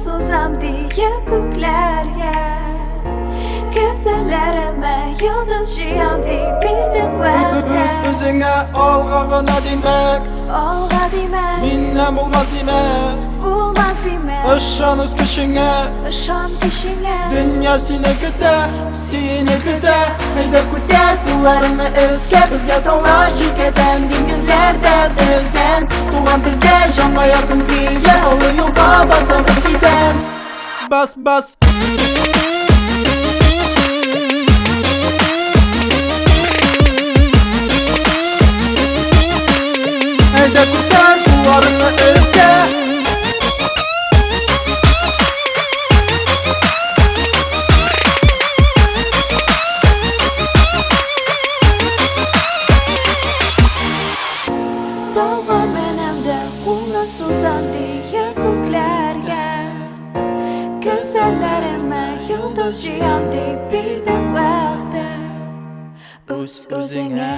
so'zam deyib ko'klarga, kasallarime yıldız jiyam deyib berdim va'da. O'zingga olg'ag'ina demak, Olg'a demak, mendan bo'lmas demak. bo'lmas demak, Ishon o'z kishingga, ishon kishingga. dunyo senikida, senikida. Haydab ko'tar pullarimni o'zga, bizga tog'lar chekkadan, dengizlardan o'zdan. Tug'an tilga jonga yaqin deya, oldi yo'lda bosamiz bizdan. Bas. Haydab ko'tar pullarimni o'zga. Dog'lar menimda qullar so'zam deyib ko'klarga, kasallarime yıldız jiyam deyib berdim va'da. O'z o'zingga